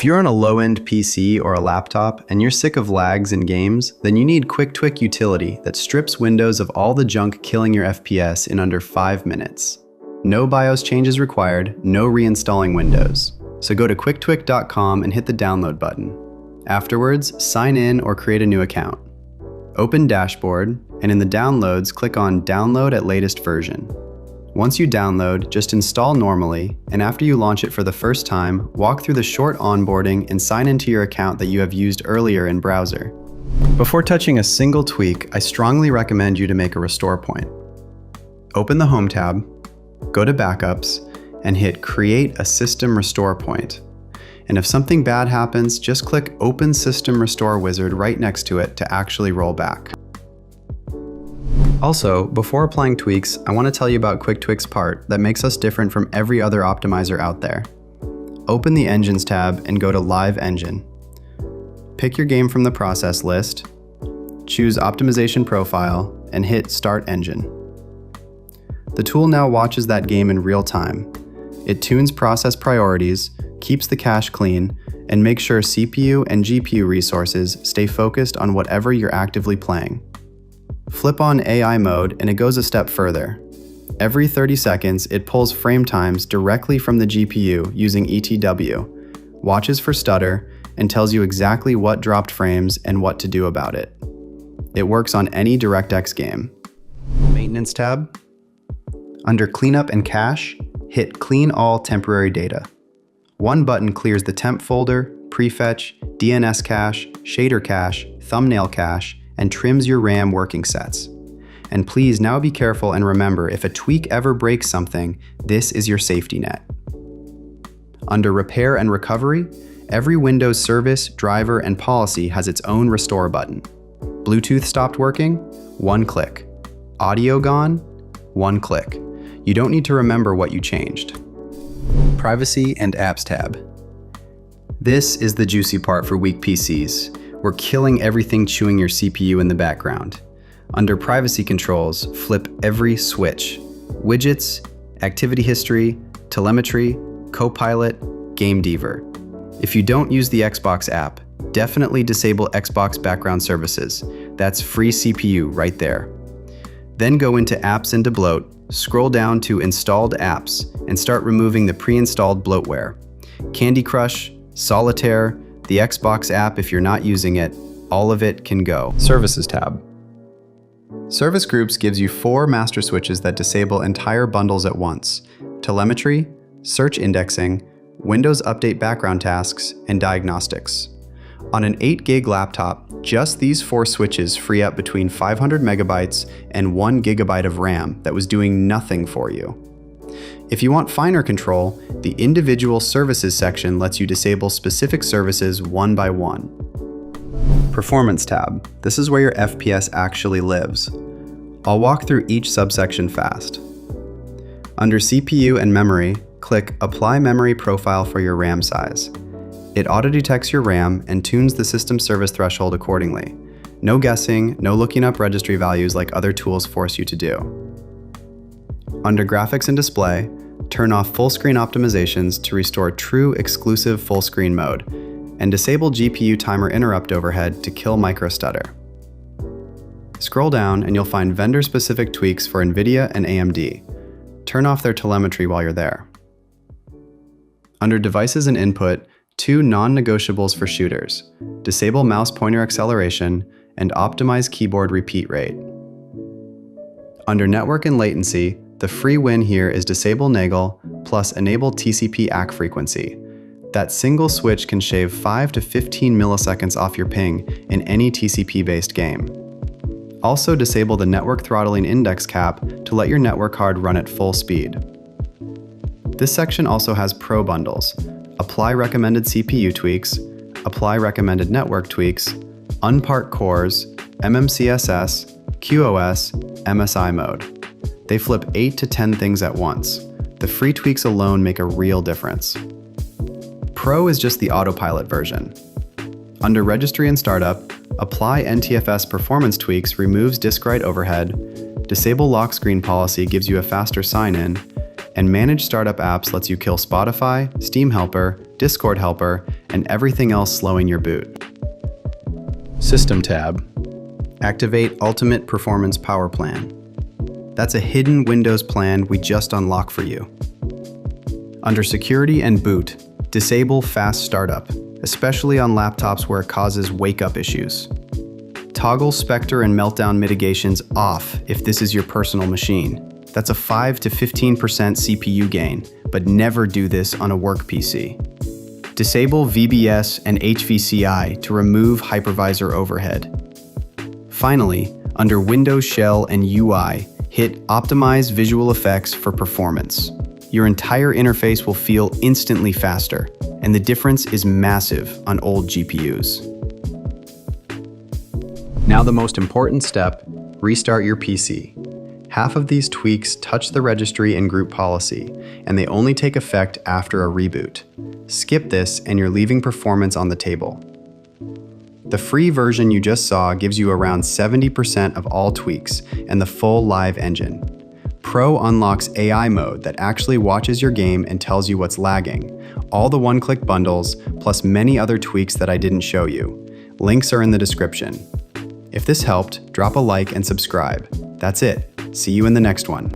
If you're on a low-end PC or a laptop and you're sick of lags in games, then you need QwikTwik utility that strips Windows of all the junk killing your FPS in under 5 minutes. No BIOS changes required, no reinstalling Windows. So go to QwikTwik.com and hit the download button. Afterwards, sign in or create a new account. Open Dashboard, and in the downloads, click on Download at latest version. Once you download, just install normally, and after you launch it for the first time, walk through the short onboarding and sign into your account that you have used earlier in browser. Before touching a single tweak, I strongly recommend you to make a restore point. Open the Home tab, go to Backups, and hit Create a System Restore Point. And if something bad happens, just click Open System Restore Wizard right next to it to actually roll back. Also, before applying tweaks, I want to tell you about QwikTwik's part that makes us different from every other optimizer out there. Open the Engines tab and go to Live Engine. Pick your game from the process list, choose Optimization Profile, and hit Start Engine. The tool now watches that game in real time. It tunes process priorities, keeps the cache clean, and makes sure CPU and GPU resources stay focused on whatever you're actively playing. Flip on AI mode and it goes a step further. Every 30 seconds, it pulls frame times directly from the GPU using ETW, watches for stutter, and tells you exactly what dropped frames and what to do about it. It works on any DirectX game. Maintenance tab. Under Cleanup and Cache, hit Clean All Temporary Data. One button clears the temp folder, prefetch, DNS cache, shader cache, thumbnail cache, and trims your RAM working sets. And please now be careful and remember, if a tweak ever breaks something, this is your safety net. Under Repair and Recovery, every Windows service, driver, and policy has its own restore button. Bluetooth stopped working? 1 click. Audio gone? 1 click. You don't need to remember what you changed. Privacy and Apps tab. This is the juicy part for weak PCs. We're killing everything chewing your CPU in the background. Under Privacy Controls, flip every switch. Widgets, Activity History, Telemetry, Copilot, Game Dever. If you don't use the Xbox app, definitely disable Xbox background services. That's free CPU right there. Then go into Apps and debloat, scroll down to Installed Apps, and start removing the pre-installed bloatware. Candy Crush, Solitaire, the Xbox app if you're not using it, all of it can go. Services tab. Service Groups gives you 4 master switches that disable entire bundles at once: telemetry, search indexing, Windows Update background tasks, and diagnostics. On an 8 gig laptop, just these 4 switches free up between 500 megabytes and 1 gigabyte of RAM that was doing nothing for you. If you want finer control, the Individual Services section lets you disable specific services one by one. Performance tab. This is where your FPS actually lives. I'll walk through each subsection fast. Under CPU and memory, click Apply Memory Profile for your RAM size. It auto-detects your RAM and tunes the system service threshold accordingly. No guessing, no looking up registry values like other tools force you to do. Under Graphics and Display, turn off full screen optimizations to restore true exclusive full screen mode, and disable GPU timer interrupt overhead to kill microstutter. Scroll down and you'll find vendor-specific tweaks for NVIDIA and AMD. Turn off their telemetry while you're there. Under Devices and Input, 2 non-negotiables for shooters: disable mouse pointer acceleration and optimize keyboard repeat rate. Under Network and Latency, the free win here is disable Nagel plus enable TCP ACK frequency. That single switch can shave 5 to 15 milliseconds off your ping in any TCP-based game. Also disable the network throttling index cap to let your network card run at full speed. This section also has pro bundles: apply recommended CPU tweaks, apply recommended network tweaks, unpark cores, MMCSS, QoS, MSI mode. They flip 8 to 10 things at once. The free tweaks alone make a real difference. Pro is just the autopilot version. Under Registry and Startup, apply NTFS performance tweaks removes disk write overhead, disable lock screen policy gives you a faster sign-in, and manage startup apps lets you kill Spotify, Steam Helper, Discord Helper, and everything else slowing your boot. System tab. Activate Ultimate Performance Power Plan. That's a hidden Windows plan we just unlocked for you. Under Security and Boot, disable Fast Startup, especially on laptops where it causes wake-up issues. Toggle Spectre and Meltdown mitigations off if this is your personal machine. That's a 5 to 15% CPU gain, but never do this on a work PC. Disable VBS and HVCI to remove hypervisor overhead. Finally, under Windows Shell and UI, hit Optimize Visual Effects for performance. Your entire interface will feel instantly faster, and the difference is massive on old GPUs. Now the most important step, restart your PC. Half of these tweaks touch the registry and group policy, and they only take effect after a reboot. Skip this and you're leaving performance on the table. The free version you just saw gives you around 70% of all tweaks and the full live engine. Pro unlocks AI mode that actually watches your game and tells you what's lagging, all the one-click bundles, plus many other tweaks that I didn't show you. Links are in the description. If this helped, drop a like and subscribe. That's it. See you in the next one.